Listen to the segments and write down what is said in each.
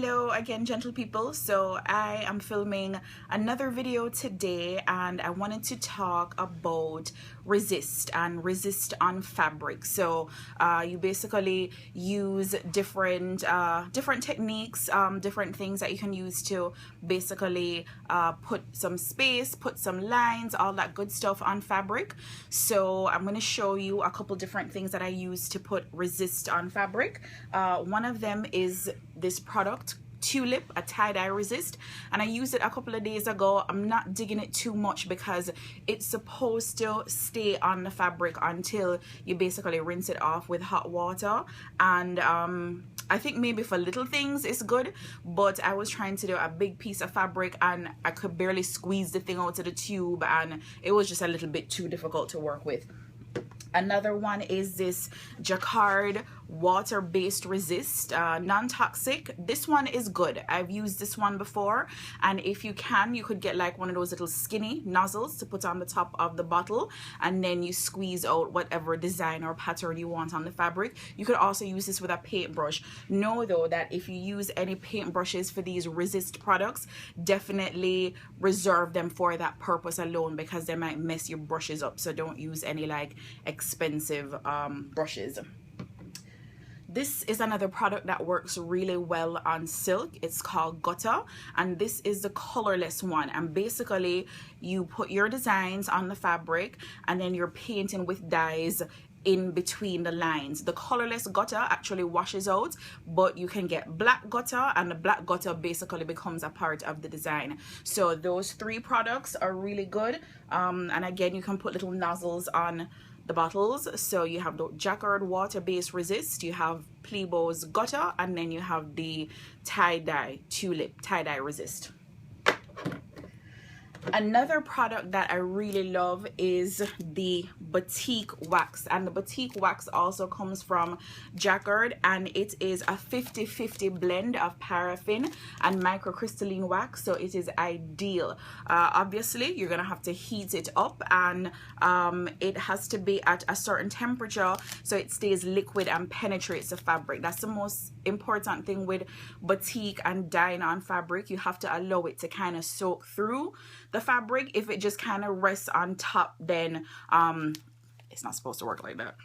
Hello again, gentle people. So I am filming another video today and I wanted to talk about resist and resist on fabric. So you basically use different techniques, different things that you can use to basically put some space, put some lines, all that good stuff on fabric. So I'm going to show you a couple different things that I use to put resist on fabric. One of them is this product, Tulip, a tie-dye resist, and I used it a couple of days ago. I'm not digging it too much because it's supposed to stay on the fabric until you basically rinse it off with hot water, and I think maybe for little things it's good, but I was trying to do a big piece of fabric and I could barely squeeze the thing out of the tube and it was just a little bit too difficult to work with. Another one is this Jacquard water-based resist, non-toxic. This one is good. I've used this one before, and if you can, you could get like one of those little skinny nozzles to put on the top of the bottle, and then you squeeze out whatever design or pattern you want on the fabric. You could also use this with a paintbrush. Know though that if you use any paintbrushes for these resist products, definitely reserve them for that purpose alone because they might mess your brushes up. So don't use any like expensive brushes. This is another product that works really well on silk. It's called Gutta, and this is the colorless one, and basically you put your designs on the fabric and then you're painting with dyes in between the lines. The colorless Gutta actually washes out, but you can get black Gutta, and the black Gutta basically becomes a part of the design. So those three products are really good, and again, you can put little nozzles on the bottles. So you have the Jacquard water-based resist, you have Plebo's Gutta, and then you have the tie-dye Tulip tie-dye resist. Another product that I really love is the Batik Wax, and the Batik Wax also comes from Jacquard, and it is a 50-50 blend of paraffin and microcrystalline wax, so it is ideal. Obviously you're gonna have to heat it up, and it has to be at a certain temperature so it stays liquid and penetrates the fabric. That's the most important thing with batik and dyeing on fabric. You have to allow it to kind of soak through the fabric. If it just kind of rests on top, then it's not supposed to work like that.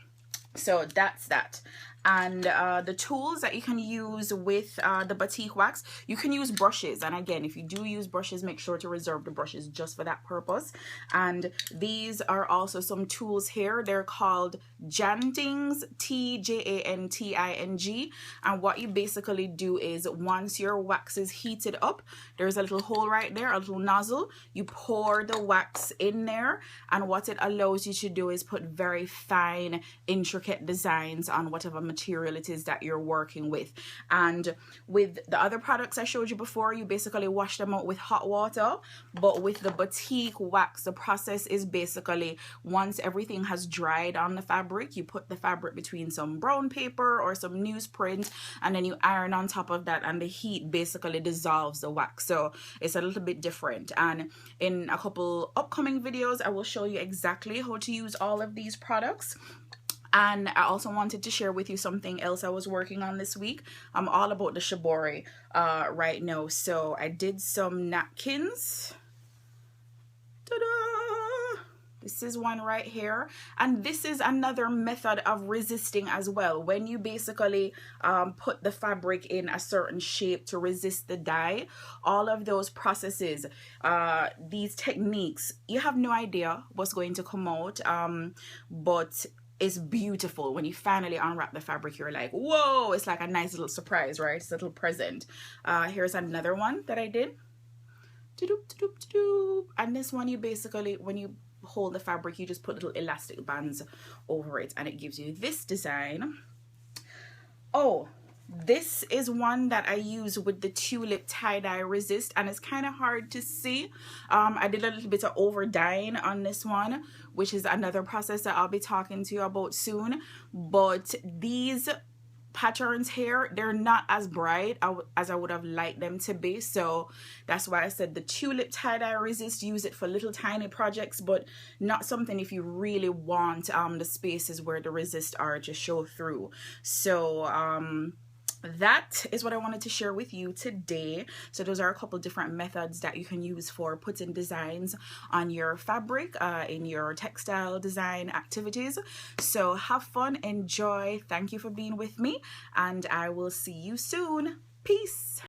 So that's that. And the tools that you can use with the Batik Wax, you can use brushes, and again, if you do use brushes, make sure to reserve the brushes just for that purpose. And these are also some tools here. They're called Janting, T-J-A-N-T-I-N-G, and what you basically do is once your wax is heated up, there's a little hole right there, a little nozzle. You pour the wax in there, and what it allows you to do is put very fine, intricate designs on whatever material it is that you're working with. And with the other products I showed you before, you basically wash them out with hot water, but with the Batik Wax, the process is basically once everything has dried on the fabric, you put the fabric between some brown paper or some newsprint, and then you iron on top of that, and the heat basically dissolves the wax. So it's a little bit different, and in a couple upcoming videos I will show you exactly how to use all of these products. And I also wanted to share with you something else I was working on this week. I'm all about the shibori right now. So I did some napkins. Ta-da! This is one right here. And this is another method of resisting as well. When you basically put the fabric in a certain shape to resist the dye, all of those processes, these techniques, you have no idea what's going to come out, but it's beautiful. When you finally unwrap the fabric, you're like, whoa, it's like a nice little surprise, right? It's a little present. Here's another one that I did. And this one, you basically, when you hold the fabric, you just put little elastic bands over it, and it gives you this design. Oh, this is one that I use with the Tulip Tie-Dye Resist, and it's kind of hard to see. I did a little bit of over dyeing on this one, which is another process that I'll be talking to you about soon. But these patterns here, they're not as bright as I would have liked them to be, so that's why I said the Tulip Tie-Dye Resist, use it for little tiny projects, but not something if you really want the spaces where the resist are to show through. So that is what I wanted to share with you today. So those are a couple different methods that you can use for putting designs on your fabric in your textile design activities. So have fun, enjoy. Thank you for being with me, and I will see you soon. Peace.